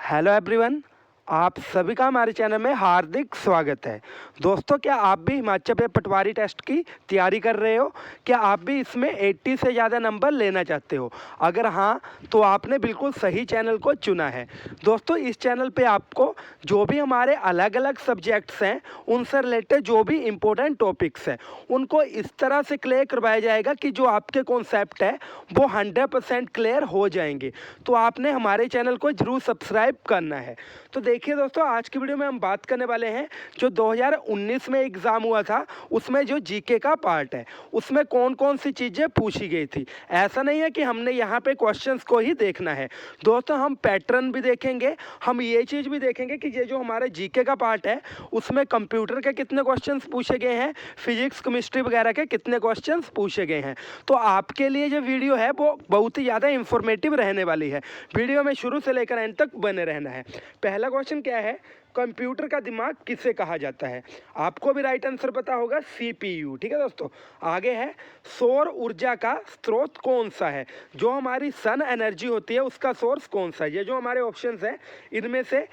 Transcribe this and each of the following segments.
Hello everyone, आप सभी का हमारे चैनल में हार्दिक स्वागत है। दोस्तों, क्या आप भी हिमाचल प्रदेश पटवारी टेस्ट की तैयारी कर रहे हो? क्या आप भी इसमें 80 से ज़्यादा नंबर लेना चाहते हो? अगर हाँ, तो आपने बिल्कुल सही चैनल को चुना है। दोस्तों, इस चैनल पे आपको जो भी हमारे अलग अलग सब्जेक्ट्स हैं, उनसे रिलेटेड जो भी इम्पोर्टेंट टॉपिक्स हैं, उनको इस तरह से क्लियर करवाया जाएगा कि जो आपके कॉन्सेप्ट है वो 100% क्लियर हो जाएंगे। तो आपने हमारे चैनल को ज़रूर सब्सक्राइब करना है। तो देखिए दोस्तों, आज की वीडियो में हम बात करने वाले हैं जो 2019 में एग्ज़ाम हुआ था, उसमें जो जीके का पार्ट है उसमें कौन कौन सी चीज़ें पूछी गई थी। ऐसा नहीं है कि हमने यहाँ पे क्वेश्चंस को ही देखना है दोस्तों, हम पैटर्न भी देखेंगे। हम ये चीज़ भी देखेंगे कि ये जो हमारे जीके का पार्ट है उसमें कंप्यूटर के कितने क्वेश्चंस पूछे गए हैं, फिजिक्स केमिस्ट्री वगैरह के कितने क्वेश्चंस पूछे गए हैं। तो आपके लिए जो वीडियो है वो बहुत ही ज़्यादा इंफॉर्मेटिव रहने वाली है। वीडियो में शुरू से लेकर एंड तक बने रहना है। पहला क्वेश्चन क्या है, कंप्यूटर का दिमाग किसे कहा जाता है? आपको भी राइट आंसर पता होगा, सीपीयू। ठीक है दोस्तों, आगे है सौर ऊर्जा का स्रोत कौन सा है? जो हमारी सन एनर्जी होती है उसका सोर्स कौन सा है? ये जो हमारे ऑप्शंस हैं इनमें से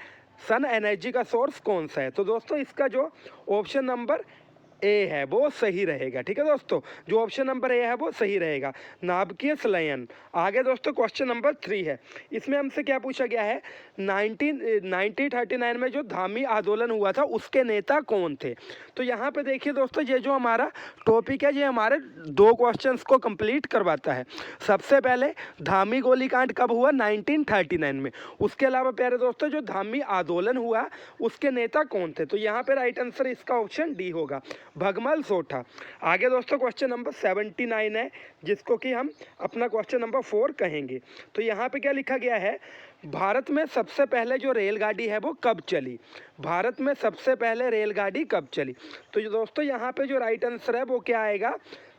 सन एनर्जी का सोर्स कौन सा है? तो दोस्तों, इसका जो ऑप्शन नंबर ए है वो सही रहेगा। ठीक है दोस्तों, जो ऑप्शन नंबर ए है वो सही रहेगा, नाभिकीय संलयन। आगे दोस्तों क्वेश्चन नंबर 3 है, इसमें हमसे क्या पूछा गया है, 1939 में जो धामी आंदोलन हुआ था उसके नेता कौन थे? तो यहाँ पे देखिए दोस्तों, ये जो हमारा टॉपिक है ये हमारे दो क्वेश्चंस को कंप्लीट करवाता है। सबसे पहले धामी गोलीकांड कब हुआ? 1939 में। उसके अलावा प्यारे दोस्तों, जो धामी आंदोलन हुआ उसके नेता कौन थे? तो यहाँ पे राइट आंसर इसका ऑप्शन डी होगा, भगमल सोठा। आगे दोस्तों क्वेश्चन नंबर 79 है, जिसको कि हम अपना क्वेश्चन नंबर 4 कहेंगे। तो यहाँ पे क्या लिखा गया है, भारत में सबसे पहले जो रेलगाड़ी है वो कब चली? भारत में सबसे पहले रेलगाड़ी कब चली? तो ये दोस्तों यहाँ पे जो राइट आंसर है वो क्या आएगा,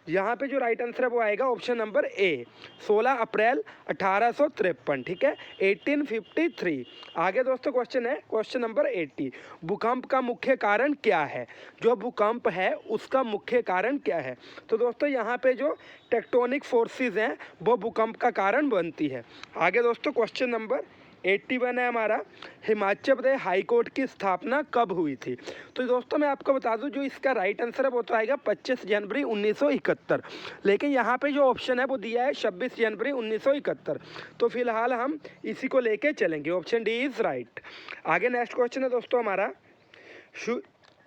यहाँ पे जो राइट आंसर है वो आएगा ऑप्शन नंबर ए, 16 अप्रैल 1853। ठीक है, 1853। आगे दोस्तों क्वेश्चन है क्वेश्चन नंबर 80, भूकंप का मुख्य कारण क्या है? जो भूकंप है उसका मुख्य कारण क्या है? तो दोस्तों यहाँ पे जो टेक्टोनिक फोर्सेस हैं वो भूकंप का कारण बनती है। आगे दोस्तों क्वेश्चन नंबर 81 है हमारा, हिमाचल प्रदेश हाई कोर्ट की स्थापना कब हुई थी? तो दोस्तों मैं आपको बता दूं, जो इसका राइट आंसर है वो तो आएगा 25 जनवरी 1971, लेकिन यहाँ पे जो ऑप्शन है वो दिया है 26 जनवरी 1971। तो फिलहाल हम इसी को लेके चलेंगे, ऑप्शन डी इज़ राइट। आगे नेक्स्ट क्वेश्चन है दोस्तों हमारा,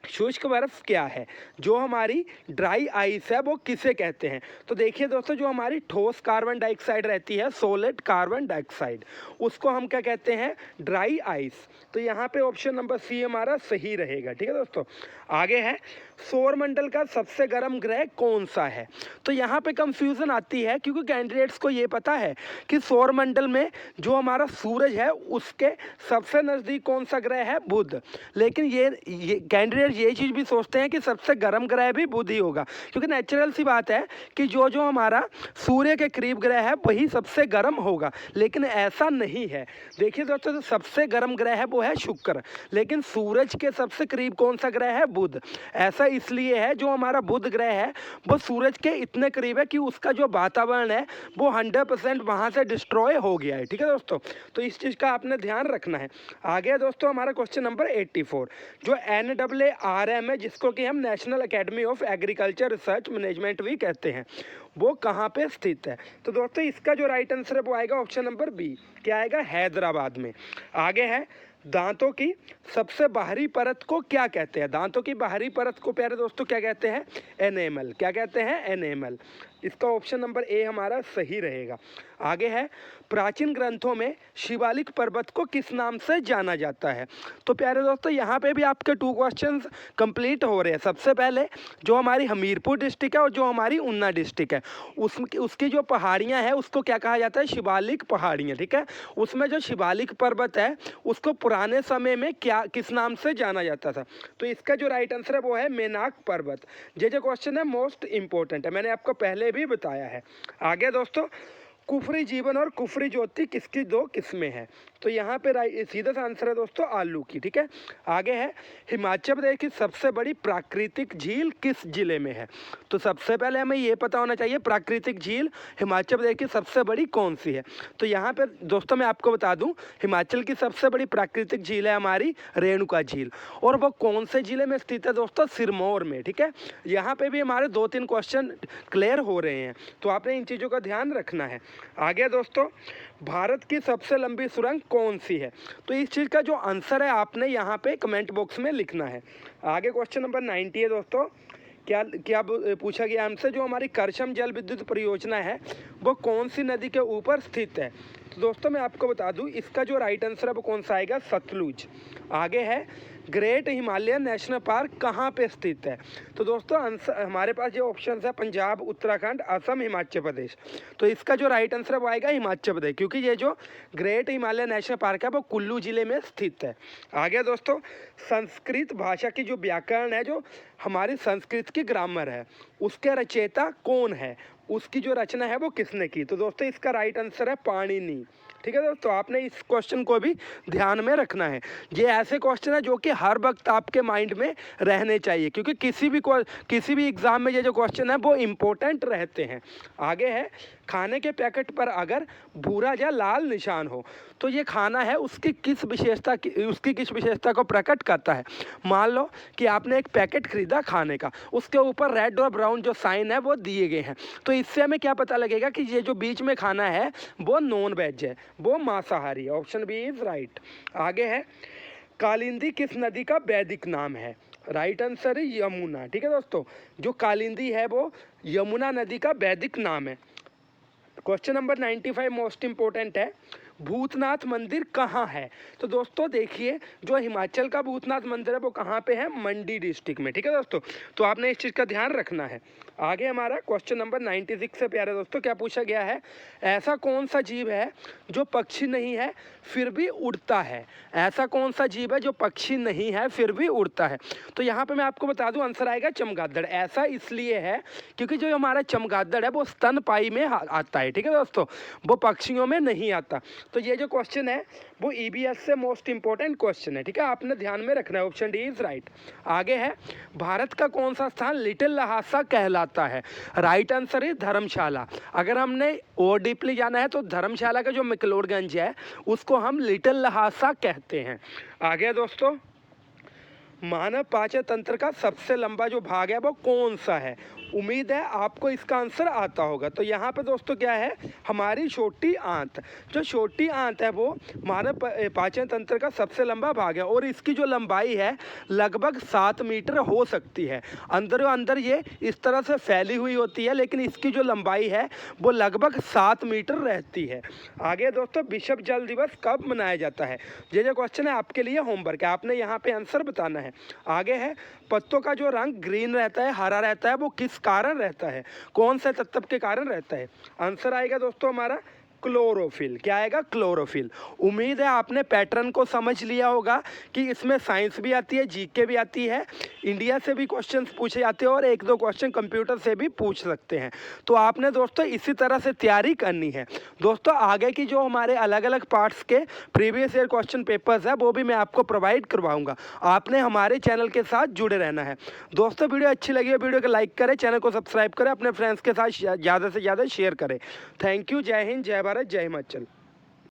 शुष्क बर्फ क्या है? जो हमारी ड्राई आइस है वो किसे कहते हैं? तो देखिए दोस्तों, जो हमारी ठोस कार्बन डाइऑक्साइड रहती है, सॉलिड कार्बन डाइऑक्साइड, उसको हम क्या कहते हैं? Dry ice. तो यहाँ पे ऑप्शन नंबर सी हमारा सही रहेगा। ठीक है दोस्तों, आगे है सौरमंडल का सबसे गर्म ग्रह कौन सा है? तो यहाँ पे कंफ्यूजन आती है क्योंकि कैंडिडेट्स को ये पता है कि सौरमंडल में जो हमारा सूरज है उसके सबसे नज़दीक कौन सा ग्रह है? बुध। लेकिन ये कैंडिडेट ये चीज़ भी सोचते हैं कि सबसे गर्म ग्रह भी बुध ही होगा, क्योंकि नेचुरल सी बात है कि जो जो हमारा सूर्य के करीब ग्रह है वही सबसे गर्म होगा, लेकिन ऐसा नहीं है। देखिए दोस्तों, जो सबसे गर्म ग्रह है वो है शुक्र, लेकिन सूरज के सबसे करीब कौन सा ग्रह है? बुध। ऐसा इसलिए है, जो हमारा बुध ग्रह है वो सूरज के इतने करीब है कि उसका जो वातावरण है वो 100% वहाँ से डिस्ट्रॉय हो गया है। ठीक है दोस्तों, तो इस चीज़ का आपने ध्यान रखना है। आगे दोस्तों हमारा क्वेश्चन नंबर 84, जो NARM है, जिसको कि हम national academy of agriculture research management भी कहते हैं, वो कहाँ पे स्थित है? तो दोस्तों इसका जो राइट आंसर है वो आएगा ऑप्शन नंबर बी, क्या आएगा? हैदराबाद में। आगे है दांतों की सबसे बाहरी परत को क्या कहते हैं? दांतों की बाहरी परत को प्यारे दोस्तों क्या कहते हैं? एनेमल। क्या कहते हैं? एनेमल। इसका ऑप्शन नंबर ए हमारा सही रहेगा। आगे है प्राचीन ग्रंथों में शिवालिक पर्वत को किस नाम से जाना जाता है? तो प्यारे दोस्तों यहाँ पे भी आपके 2 क्वेश्चंस कंप्लीट हो रहे हैं। सबसे पहले जो हमारी हमीरपुर डिस्ट्रिक्ट है और जो हमारी ऊना डिस्ट्रिक्ट है, उसकी जो पहाड़ियाँ हैं उसको क्या कहा जाता है? शिवालिक पहाड़ियाँ। ठीक है, उसमें जो शिवालिक पर्वत है उसको पुराने समय में क्या किस नाम से जाना जाता था? तो इसका जो राइट आंसर है वो है मेनाक पर्वत। ये जो क्वेश्चन है मोस्ट इंपॉर्टेंट है, मैंने आपको पहले भी बताया है। आगे दोस्तों कुफरी जीवन और कुफरी ज्योति किसकी दो किस्में हैं? तो यहाँ पे सीधा सा आंसर है दोस्तों आलू की। ठीक है, आगे है हिमाचल प्रदेश की सबसे बड़ी प्राकृतिक झील किस जिले में है? तो सबसे पहले हमें ये पता होना चाहिए प्राकृतिक झील हिमाचल प्रदेश की सबसे बड़ी कौन सी है। तो यहाँ पे दोस्तों मैं आपको बता दूं, हिमाचल की सबसे बड़ी प्राकृतिक झील है हमारी रेणुका झील, और वो कौन से जिले में स्थित है दोस्तों? सिरमौर में। ठीक है, यहाँ पे भी हमारे 2-3 क्वेश्चन क्लियर हो रहे हैं, तो आपने इन चीज़ों का ध्यान रखना है। आगे दोस्तों, भारत की सबसे लंबी सुरंग कौन सी है? तो इस चीज़ का जो आंसर है आपने यहाँ पे कमेंट बॉक्स में लिखना है। आगे क्वेश्चन नंबर 90 है दोस्तों, क्या क्या पूछा गया हमसे, जो हमारी करछम जल विद्युत परियोजना है वो कौन सी नदी के ऊपर स्थित है? तो दोस्तों मैं आपको बता दूं, इसका जो राइट आंसर है वो कौन सा आएगा? सतलुज। आगे है ग्रेट हिमालयन नेशनल पार्क कहाँ पे स्थित है? तो दोस्तों हमारे पास जो ऑप्शन है पंजाब, उत्तराखंड, असम, हिमाचल प्रदेश। तो इसका जो राइट आंसर है वो आएगा हिमाचल प्रदेश, क्योंकि ये जो ग्रेट हिमालयन नेशनल पार्क है वो कुल्लू जिले में स्थित है। आगे दोस्तों, संस्कृत भाषा की जो व्याकरण है, जो हमारी संस्कृत की ग्रामर है, उसके रचयिता कौन है? उसकी जो रचना है वो किसने की? तो दोस्तों इसका राइट आंसर है पाणिनि। ठीक है दोस्तों, आपने इस क्वेश्चन को भी ध्यान में रखना है। ये ऐसे क्वेश्चन है जो कि हर वक्त आपके माइंड में रहने चाहिए, क्योंकि किसी भी एग्जाम में ये जो क्वेश्चन है वो इम्पोर्टेंट रहते हैं। आगे है खाने के पैकेट पर अगर भूरा या लाल निशान हो तो ये खाना है उसकी किस विशेषता को प्रकट करता है? मान लो कि आपने एक पैकेट खरीदा खाने का, उसके ऊपर रेड और ब्राउन जो साइन है वो दिए गए हैं, तो इससे हमें क्या पता लगेगा कि ये जो बीच में खाना है वो नॉन वेज है, वो मांसाहारी है। Option B is right. आगे है कालिंदी किस नदी का वैदिक नाम है? राइट आंसर है यमुना। ठीक है दोस्तों, जो कालिंदी है वो यमुना नदी का वैदिक नाम है। क्वेश्चन नंबर 95 मोस्ट इंपॉर्टेंट है, भूतनाथ मंदिर कहाँ है? तो दोस्तों देखिए, जो हिमाचल का भूतनाथ मंदिर है वो कहाँ पे है? मंडी डिस्ट्रिक्ट में। ठीक है दोस्तों, तो आपने इस चीज़ का ध्यान रखना है। आगे हमारा क्वेश्चन नंबर 96 से प्यारे दोस्तों क्या पूछा गया है, ऐसा कौन सा जीव है जो पक्षी नहीं है फिर भी उड़ता है? ऐसा कौन सा जीव है जो पक्षी नहीं है फिर भी उड़ता है? तो यहाँ पे मैं आपको बता दूं, आंसर आएगा चमगादड़। ऐसा इसलिए है क्योंकि जो हमारा चमगादड़ है वो स्तनपाई में आता है। ठीक है दोस्तों, वो पक्षियों में नहीं आता। तो ये जो क्वेश्चन है वो ईबीएस से मोस्ट इंपॉर्टेंट क्वेश्चन है। ठीक है, आपने ध्यान में रखना है। Option D is right. आगे है भारत का कौन सा स्थान लिटिल लहासा कहलाता है? राइट आंसर है धर्मशाला। अगर हमने और डीपली जाना है तो धर्मशाला का जो मैक्लोडगंज है उसको हम लिटिल लहासा कहते हैं। आगे दोस्तों, मानव पाचन तंत्र का सबसे लंबा जो भाग है वो कौन सा है? उम्मीद है आपको इसका आंसर आता होगा। तो यहाँ पे दोस्तों क्या है, हमारी छोटी आंत। जो छोटी आंत है वो मानव पाचन तंत्र का सबसे लंबा भाग है, और इसकी जो लंबाई है लगभग 7 मीटर हो सकती है। अंदर अंदर ये इस तरह से फैली हुई होती है, लेकिन इसकी जो लंबाई है वो लगभग 7 मीटर रहती है। आगे दोस्तों, विश्व जल दिवस कब मनाया जाता है? ये जो क्वेश्चन है आपके लिए होमवर्क है, आपने यहाँ पे आंसर बताना है। आगे है पत्तों का जो रंग ग्रीन रहता है, हरा रहता है, वो किस कारण रहता है? कौन से तत्व के कारण रहता है? आंसर आएगा दोस्तों हमारा क्लोरोफिल। क्या आएगा? क्लोरोफिल। उम्मीद है आपने पैटर्न को समझ लिया होगा कि इसमें साइंस भी आती है, जीके भी आती है, इंडिया से भी क्वेश्चंस पूछे जाते हैं, और 1-2 क्वेश्चन कंप्यूटर से भी पूछ सकते हैं। तो आपने दोस्तों इसी तरह से तैयारी करनी है। दोस्तों आगे की जो हमारे अलग अलग पार्ट्स के प्रीवियस ईयर क्वेश्चन पेपर्स है वो भी मैं आपको प्रोवाइड करवाऊंगा। आपने हमारे चैनल के साथ जुड़े रहना है। दोस्तों वीडियो अच्छी लगी है, वीडियो को लाइक करें, चैनल को सब्सक्राइब करें, अपने फ्रेंड्स के साथ ज़्यादा से ज़्यादा शेयर करें। Thank you. जय हिंद, जय भारत, जय हिमाचल।